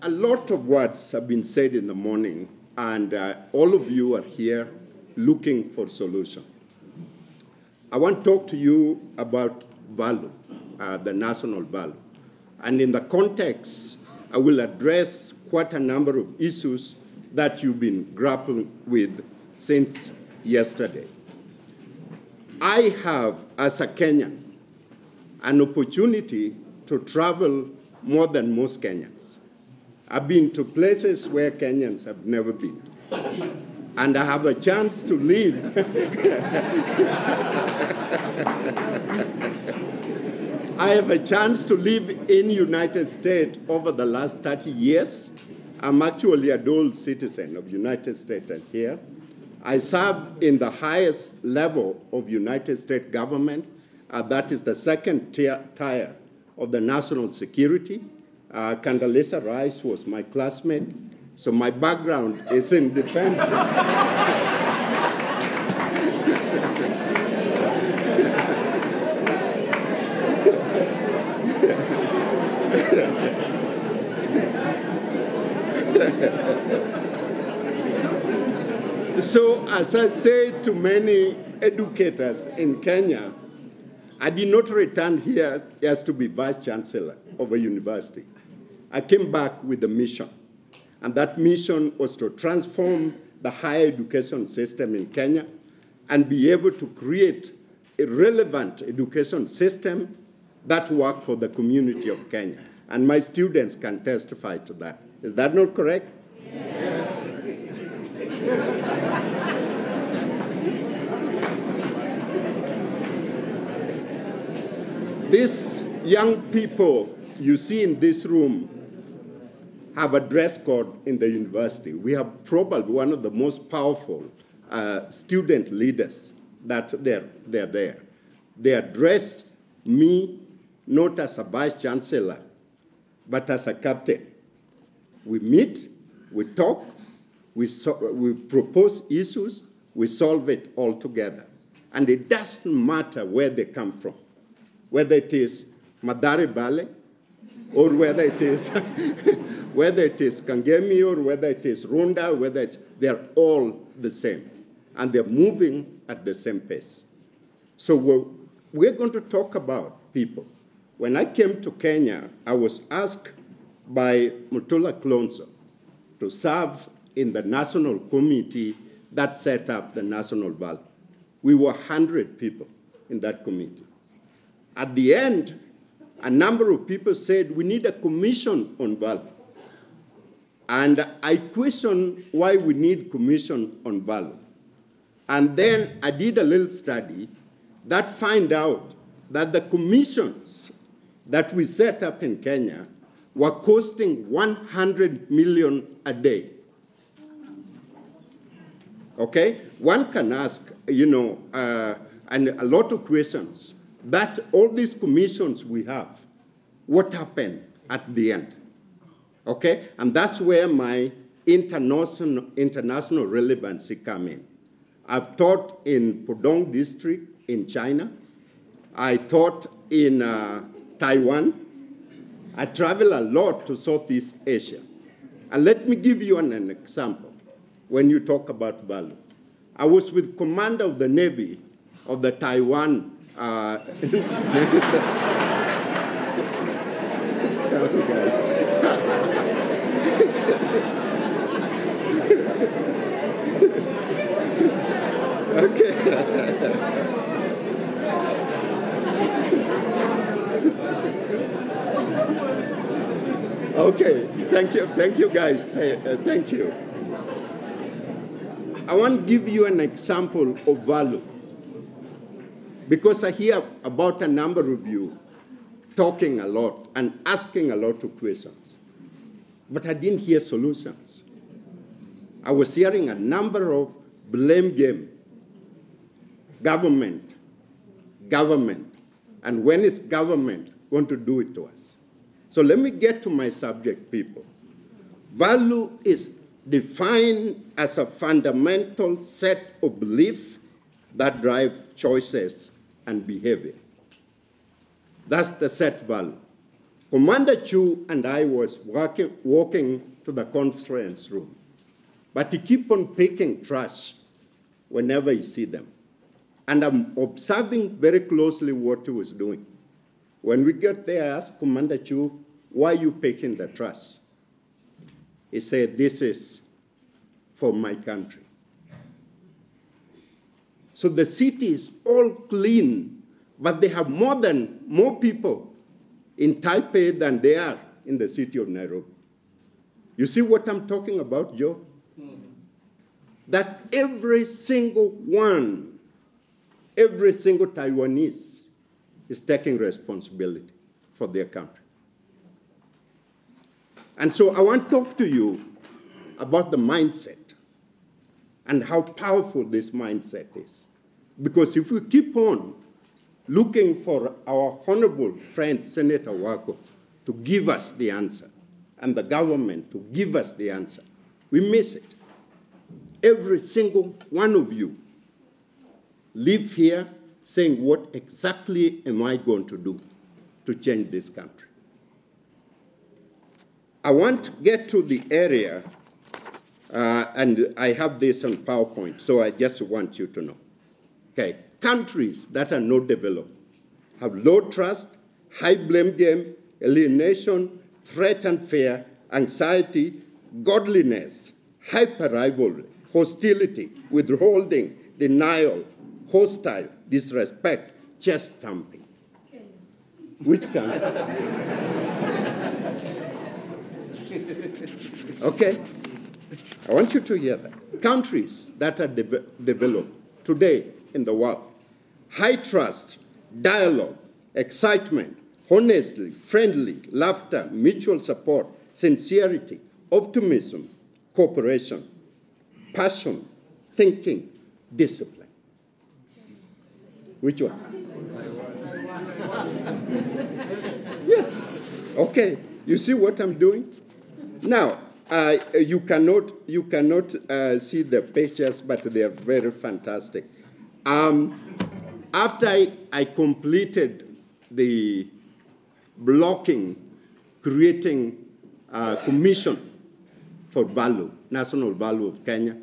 A lot of words have been said in the morning, and all of you are here looking for solution. I want to talk to you about value, the national value. And in the context, I will address quite a number of issues that you've been grappling with since yesterday. I have, as a Kenyan, an opportunity to travel more than most Kenyans. I've been to places where Kenyans have never been. And I have a chance to live. I have a chance to live in the United States over the last 30 years. I'm actually a dual citizen of the United States and here. I serve in the highest level of United States government. That is the second tier of the national security. Condoleezza Rice was my classmate, so my background is in defense. So, as I say to many educators in Kenya, I did not return here as to be vice chancellor of a university. I came back with a mission, and that mission was to transform the higher education system in Kenya and be able to create a relevant education system that works for the community of Kenya. And my students can testify to that. Is that not correct? Yes. These young people you see in this room have a dress code in the university. We have probably one of the most powerful student leaders that they're there. They address me not as a vice chancellor, but as a captain. We meet, we talk, we propose issues, we solve it all together. And it doesn't matter where they come from, whether it is Madari Valley, or whether it is Kangemi, or whether it is Runda, they're all the same. And they're moving at the same pace. So we're going to talk about people. When I came to Kenya, I was asked by Mutula Klonzo to serve in the national committee that set up the national value. We were 100 people in that committee. At the end, a number of people said, we need a commission on value. And I questioned why we need commission on value. And then I did a little study that found out that the commissions that we set up in Kenya were costing 100 million a day. Okay? One can ask, and a lot of questions, that all these commissions we have, what happened at the end? Okay? And that's where my international relevancy come in. I've taught in Pudong district in China. I taught in Taiwan. I travel a lot to Southeast Asia. And let me give you an example when you talk about value. I was with Commander of the Navy of the Taiwan Navy. Guys. Okay. Okay, thank you guys, thank you. I want to give you an example of value, because I hear about a number of you talking a lot and asking a lot of questions, but I didn't hear solutions. I was hearing a number of blame game, government, and when is government going to do it to us? So let me get to my subject, people. Value is defined as a fundamental set of beliefs that drive choices and behavior. That's the set value. Commander Chu and I was walking to the conference room, but he keep on picking trash whenever he see them. And I'm observing very closely what he was doing. When we get there, I asked Commander Chu, why are you picking the trash? He said, this is for my country. So the city is all clean, but they have more people in Taipei than they are in the city of Nairobi. You see what I'm talking about, Joe? That every single one, every single Taiwanese is taking responsibility for their country. And so I want to talk to you about the mindset and how powerful this mindset is. Because if we keep on looking for our honorable friend, Senator Wako, to give us the answer, and the government to give us the answer, we miss it. Every single one of you live here saying, what exactly am I going to do to change this country? I want to get to the area, and I have this on PowerPoint, so I just want you to know. Okay, countries that are not developed have low trust, high blame game, alienation, threat and fear, anxiety, godliness, hyper-rivalry, hostility, withholding, denial, hostile, disrespect, chest thumping. Which country? Okay? I want you to hear that. Countries that are developed today in the world, high trust, dialogue, excitement, honesty, friendly, laughter, mutual support, sincerity, optimism, cooperation, passion, thinking, discipline. Which one? Yes. Okay. You see what I'm doing? Now, you cannot see the pictures, but they are very fantastic. After I completed the blocking, creating a commission for value, national value of Kenya,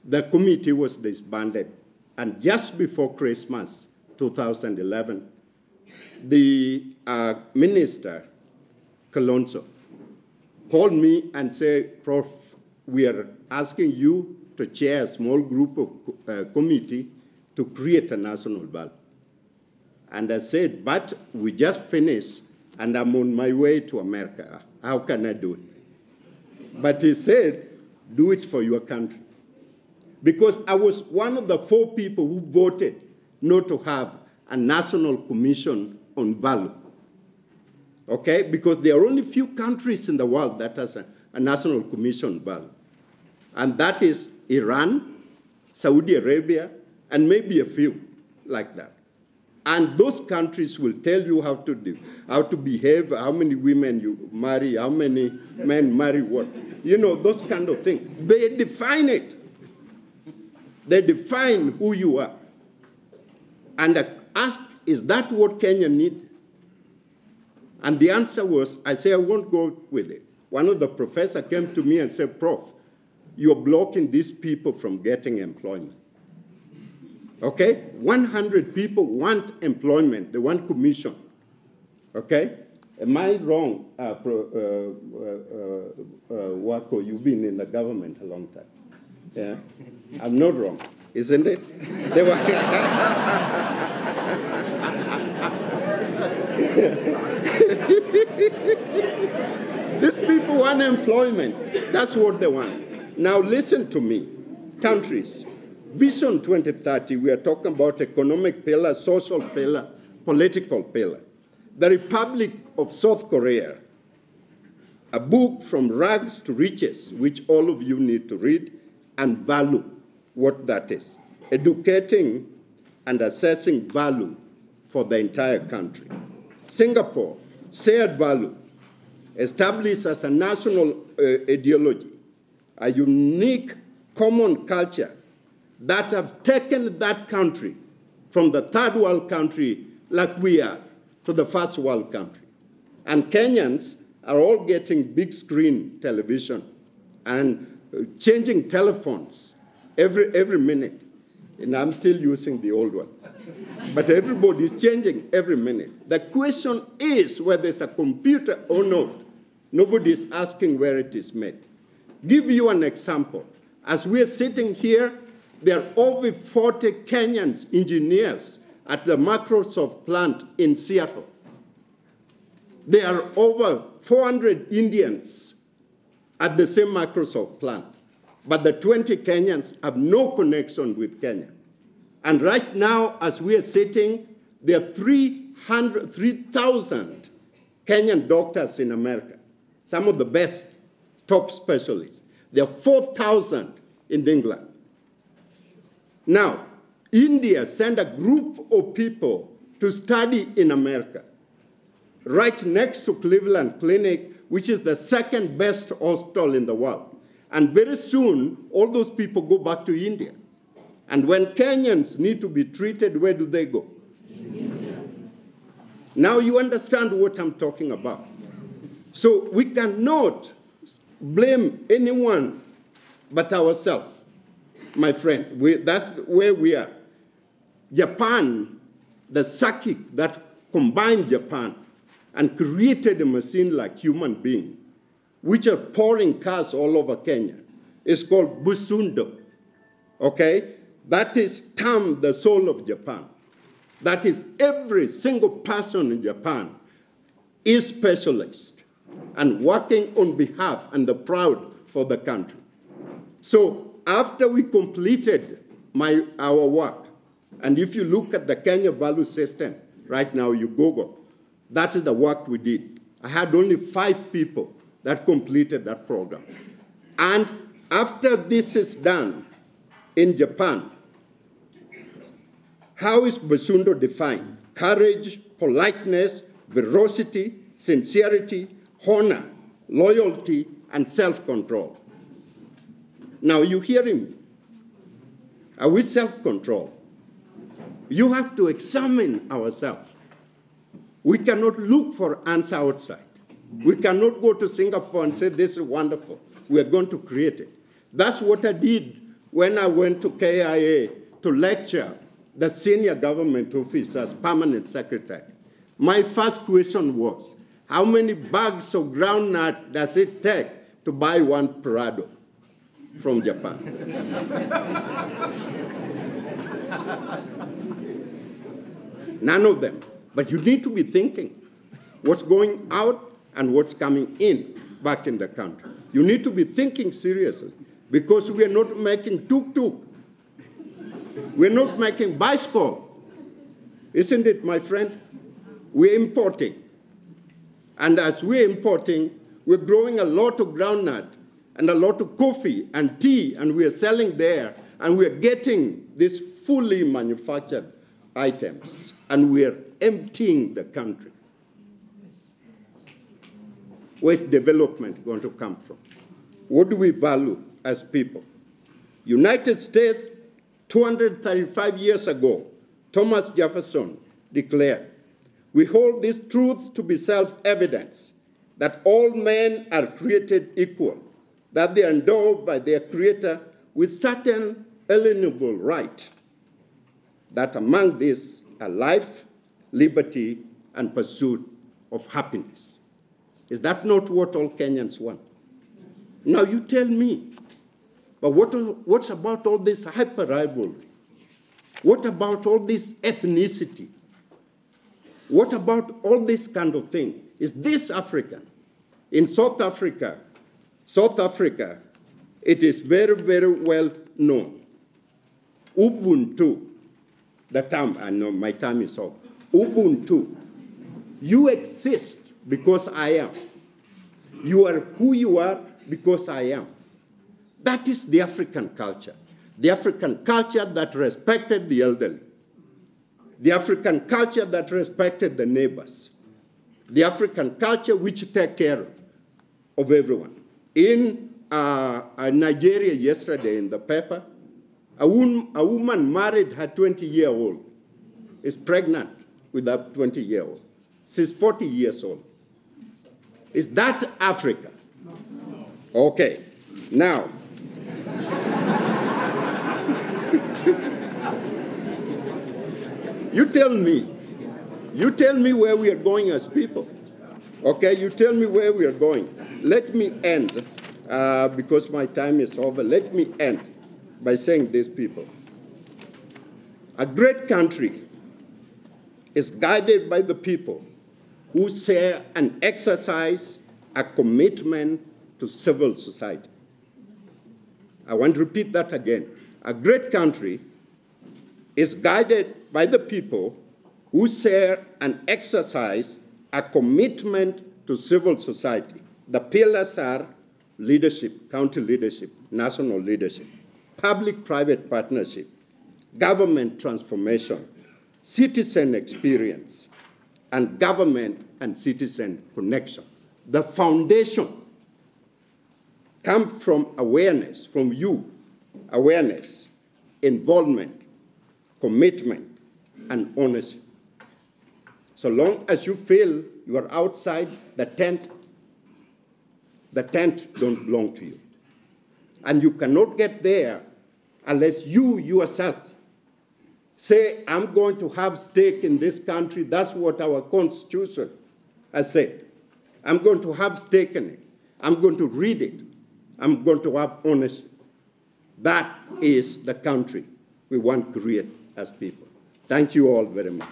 the committee was disbanded. And just before Christmas 2011, the minister, Kalonzo, called me and said, Prof, we are asking you to chair a small group of committee to create a national value. And I said, but we just finished, and I'm on my way to America. How can I do it? But he said, do it for your country. Because I was one of the 4 people who voted not to have a national commission on value. Okay? Because there are only few countries in the world that has a national commission on value. And that is Iran, Saudi Arabia, and maybe a few like that. And those countries will tell you how to behave, how many women you marry, how many men marry what. You know, those kind of things. They define it. They define who you are. And I asked, is that what Kenya needs? And the answer was, I said, I won't go with it. One of the professors came to me and said, Prof, you're blocking these people from getting employment. Okay? 100 people want employment. They want commission. Okay? Am I wrong, Wako? You've been in the government a long time. Yeah? I'm not wrong, isn't it? They were These people want employment. That's what they want. Now listen to me. Countries. Vision 2030, we are talking about economic pillar, social pillar, political pillar. The Republic of South Korea, a book from rags to riches, which all of you need to read and value what that is. Educating and assessing value for the entire country. Singapore, shared value, established as a national ideology, a unique common culture that have taken that country from the third world country like we are to the first world country. And Kenyans are all getting big screen television and changing telephones every minute. And I'm still using the old one. But everybody is changing every minute. The question is whether it's a computer or not. Nobody is asking where it is made. Give you an example. As we're sitting here, there are over 40 Kenyan engineers at the Microsoft plant in Seattle. There are over 400 Indians at the same Microsoft plant. But the 20 Kenyans have no connection with Kenya. And right now, as we are sitting, there are 3,000 Kenyan doctors in America, some of the best top specialists. There are 4,000 in England. Now, India sent a group of people to study in America, right next to Cleveland Clinic, which is the second best hospital in the world. And very soon, all those people go back to India. And when Kenyans need to be treated, where do they go? India. Now you understand what I'm talking about. So we cannot blame anyone but ourselves, my friend. That's where we are. Japan, the psychic that combined Japan and created a machine like human being, which are pouring cars all over Kenya, is called Busundo, okay? That is termed the soul of Japan. That is every single person in Japan is specialist and working on behalf and the proud for the country. So after we completed our work, and if you look at the Kenya value system, right now you Google, that is the work we did. I had only 5 people that completed that program. And after this is done in Japan, how is Busundo defined? Courage, politeness, veracity, sincerity, honor, loyalty, and self-control. Now you hearing me? Are we self-control? You have to examine ourselves. We cannot look for answer outside. We cannot go to Singapore and say, this is wonderful. We are going to create it. That's what I did when I went to KIA to lecture the senior government officers, permanent secretary. My first question was, how many bags of groundnut does it take to buy one Prado from Japan? None of them. But you need to be thinking what's going out and what's coming in back in the country. You need to be thinking seriously because we are not making tuk-tuk. We're not making bicycle. Isn't it, my friend? We're importing. And as we're importing, we're growing a lot of groundnut and a lot of coffee and tea, and we're selling there, and we're getting these fully manufactured items, and we're emptying the country. Where's development going to come from? What do we value as people? United States, 235 years ago, Thomas Jefferson declared, we hold this truth to be self-evident, that all men are created equal, that they are endowed by their Creator with certain alienable rights, that among these are life, liberty, and pursuit of happiness. Is that not what all Kenyans want? Now you tell me, but what's about all this hyper-rivalry? What about all this ethnicity? What about all this kind of thing? Is this African? In South Africa, it is very, very well known. Ubuntu, the term, I know my time is up. Ubuntu, you exist because I am. You are who you are because I am. That is the African culture. The African culture that respected the elderly. The African culture that respected the neighbors. The African culture which take care of everyone. In Nigeria yesterday in the paper, a woman married her 20-year-old, is pregnant with a 20-year-old. She's 40 years old. Is that Africa? Okay. Now, you tell me where we are going as people. Okay, you tell me where we are going. Let me end, because my time is over, let me end by saying this, people. A great country is guided by the people who share and exercise a commitment to civil society. I want to repeat that again. A great country is guided by the people who share and exercise a commitment to civil society. The pillars are leadership, county leadership, national leadership, public-private partnership, government transformation, citizen experience, and government and citizen connection. The foundation comes from awareness, from you, awareness, involvement, commitment, and ownership. So long as you feel you are outside the tent don't belong to you. And you cannot get there unless you yourself say, I'm going to have stake in this country. That's what our Constitution has said. I'm going to have stake in it. I'm going to read it. I'm going to have ownership. That is the country we want to create as people. Thank you all very much.